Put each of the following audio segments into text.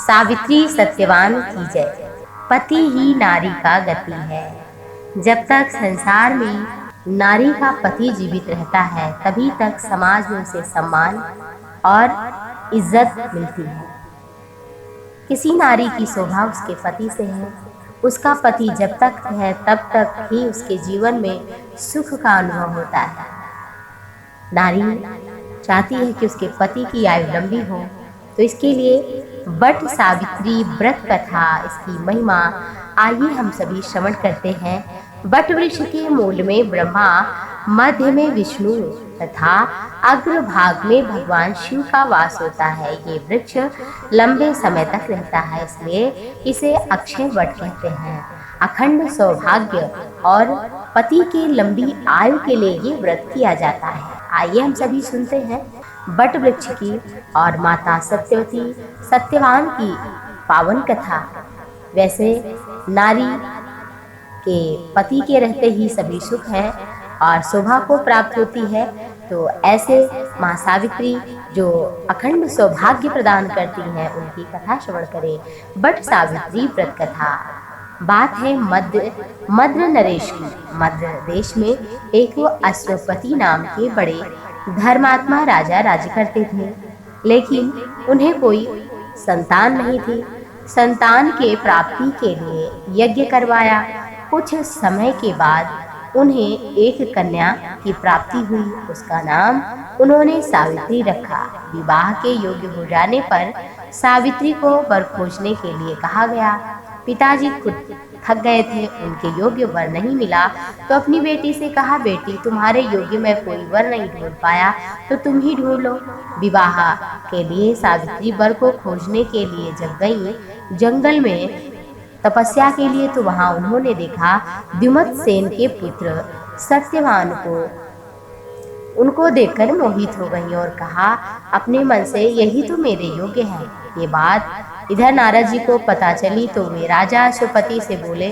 सावित्री सत्यवान की जय। पति ही नारी का गति है। जब तक संसार में नारी का पति जीवित रहता है तभी तक समाज में उसे सम्मान और इज्जत मिलती है। किसी नारी की शोभा उसके पति से है। उसका पति जब तक है तब तक ही उसके जीवन में सुख का अनुभव होता है। नारी चाहती है कि उसके पति की आयु लंबी हो, तो इसके लिए वट सावित्री व्रत कथा, इसकी महिमा आइए हम सभी श्रवण करते हैं। वट वृक्ष के मूल में ब्रह्मा, मध्य में विष्णु तथा अग्र भाग में भगवान शिव का वास होता है। ये वृक्ष लंबे समय तक रहता है, इसलिए इसे अक्षय वट कहते हैं। अखंड सौभाग्य और पति की लंबी आयु के लिए ये व्रत किया जाता है। आइए हम सभी सुनते हैं वट वृक्ष की और माता सत्यवती सत्यवान की पावन कथा। वैसे नारी के पति के रहते ही सभी सुख है और शोभा को प्राप्त होती है, तो ऐसे माँ सावित्री जो अखंड सौभाग्य प्रदान करती हैं उनकी कथा श्रवण करें। वट सावित्री व्रत कथा। बात है मद्र नरेश की। मद्र देश में एक अश्वपति नाम के बड़े धर्मात्मा राजा राज्य करते थे, लेकिन उन्हें कोई संतान नहीं थी। संतान के प्राप्ति के लिए यज्ञ करवाया। कुछ समय के बाद उन्हें एक कन्या की प्राप्ति हुई। उसका नाम उन्होंने सावित्री रखा। विवाह के योग्य हो जाने पर सावित्री को वर खोजने के लिए कहा गया। पिताजी खुद थक गए थे, उनके योग्य वर नहीं मिला तो अपनी बेटी से कहा, बेटी तुम्हारे योग्य मैं कोई वर नहीं ढूंढ पाया तो तुम ही ढूंढ लो। विवाह के लिए सावित्री वर को खोजने के लिए जब गई जंगल में तपस्या के लिए, तो वहां उन्होंने देखा द्युमत सेन के पुत्र सत्यवान को। उनको देखकर मोहित हो गई और कहा अपने मन से, यही तो मेरे योग्य है। ये बात इधर नारद जी को पता चली तो वे राजा अश्वपति से बोले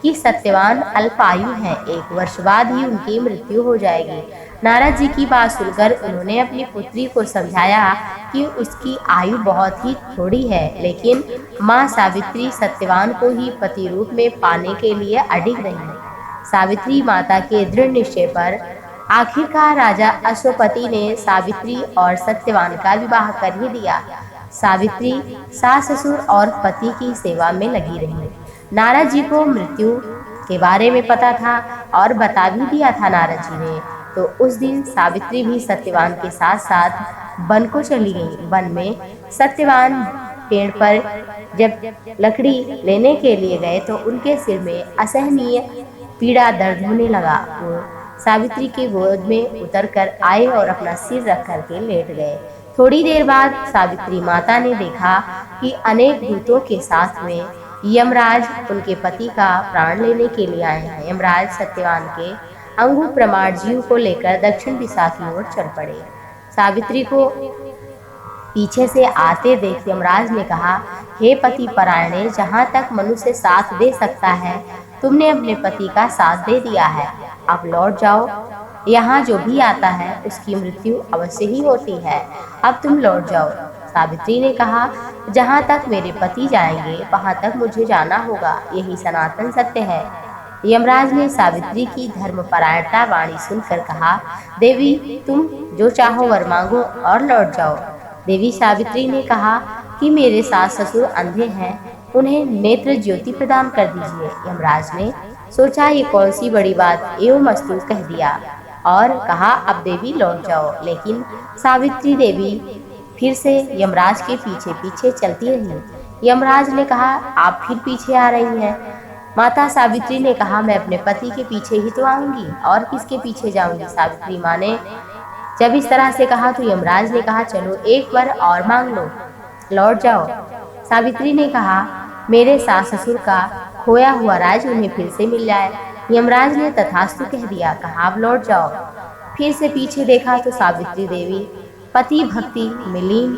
कि सत्यवान अल्पायु हैं, 1 वर्ष बाद ही उनकी मृत्यु हो जाएगी। नारद जी की बात सुनकर उन्होंने अपनी पुत्री को समझाया कि उसकी आयु बहुत ही थोड़ी है, लेकिन माँ सावित्री सत्यवान को ही पति रूप में पाने के लिए अडिग रही। सावित्री माता के दृढ़ निश्चय पर आखिरकार राजा अश्वपति ने सावित्री और सत्यवान का विवाह कर ही दिया। सावित्री सास ससुर और पति की सेवा में लगी रही। नारद जी को मृत्यु के बारे में पता था और बता भी दिया था नारद जी ने, तो उस दिन सावित्री भी सत्यवान के साथ साथ वन को चली गई। वन में सत्यवान पेड़ पर जब लकड़ी लेने के लिए गए तो उनके सिर में असहनीय पीड़ा दर्द होने लगा। वो सावित्री के गोद में उतरकर आए और अपना सिर रख करके लेट गए। थोड़ी देर बाद सावित्री माता ने देखा कि अनेक दूतों के साथ में यमराज उनके पति का प्राण लेने के लिए आए हैं। यमराज सत्यवान के अंगु प्रमाण जीव को लेकर दक्षिण दिशा की ओर चल पड़े। सावित्री को पीछे से आते देख यमराज ने कहा, हे पति परायणे, जहाँ तक मनुष्य साथ दे सकता है तुमने अपने पति का साथ दे दिया है, अब लौट जाओ। यहाँ जो भी आता है उसकी मृत्यु अवश्य ही होती है, अब तुम लौट जाओ। सावित्री ने कहा, जहाँ तक मेरे पति जाएंगे वहाँ तक मुझे जाना होगा, यही सनातन सत्य है। यमराज ने सावित्री की धर्मपरायणता वाणी सुनकर कहा, देवी तुम जो चाहो वर मांगो और लौट जाओ। देवी सावित्री ने कहा कि मेरे सास ससुर अंधे हैं, उन्हें नेत्र ज्योति प्रदान कर दीजिए। यमराज ने सोचा ये कौन सी बड़ी बात एवं मस्तूर कह दिया और कहा, अब देवी लौट जाओ। लेकिन सावित्री देवी फिर से यमराज के पीछे पीछे चलती रही। यमराज ने कहा, आप फिर पीछे आ रही हैं। माता सावित्री ने कहा, मैं अपने पति के पीछे ही तो आऊंगी और किसके पीछे जाऊंगी। सावित्री माँ ने जब इस तरह से कहा तो यमराज ने कहा, चलो एक बार और मांग लो, लौट जाओ। सावित्री ने कहा, मेरे सास ससुर का खोया हुआ राज उन्हें फिर से मिल जाए। यमराज ने तथास्तु कह दिया, कहा अब लौट जाओ। फिर से पीछे देखा तो सावित्री देवी पति भक्ति मिलीन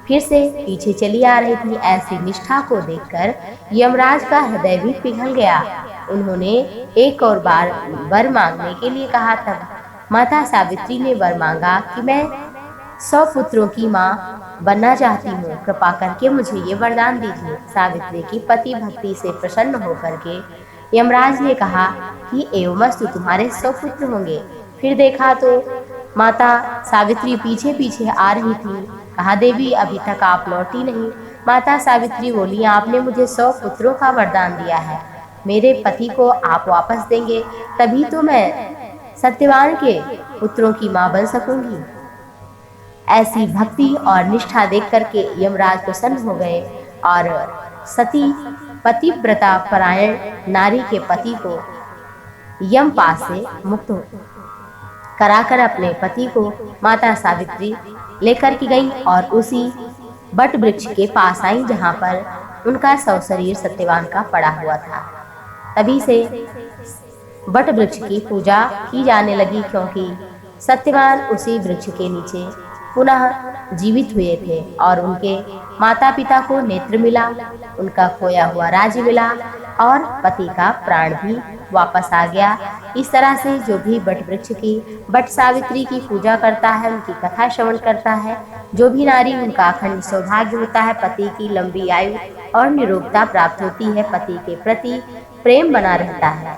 फिर से पीछे चली आ रही थी। ऐसी निष्ठा को देखकर यमराज का हृदय भी पिघल गया। उन्होंने एक और बार वर मांगने के लिए कहा। तब माता सावित्री ने वर मांगा कि मैं 100 पुत्रों की माँ बनना चाहती हूँ, कृपा करके मुझे ये वरदान दीजिए। सावित्री की पति भक्ति से प्रसन्न होकर के यमराज ने कहा कि एवमस्तु, तुम्हारे 100 पुत्र होंगे। फिर देखा तो माता सावित्री पीछे पीछे आ रही थी। कहा, देवी अभी तक आप लौटी नहीं। माता सावित्री बोली, आपने मुझे 100 पुत्रों का वरदान दिया है, मेरे पति को आप वापस देंगे तभी तो मैं सत्यवान के पुत्रों की मां बन सकूंगी। ऐसी भक्ति और निष्ठा देख करके यमराज प्रसन्न हो गए और सती पतिव्रता परायण नारी के पति को यमपाश से मुक्त कराकर अपने पति को माता सावित्री लेकर के गई और उसी बट वृक्ष के पास आई जहां पर उनका शव शरीर सत्यवान का पड़ा हुआ था। तभी से बट वृक्ष की पूजा की जाने लगी, क्योंकि सत्यवान उसी वृक्ष के नीचे पुनः जीवित हुए थे और उनके माता पिता को नेत्र मिला, उनका खोया हुआ राज्य मिला और पति का प्राण भी वापस आ गया। इस तरह से जो भी बट वृक्ष की बट सावित्री की पूजा करता है, उनकी कथा श्रवण करता है, जो भी नारी, उनका अखंड सौभाग्य होता है, पति की लंबी आयु और निरोगता प्राप्त होती है, पति के प्रति प्रेम बना रहता है।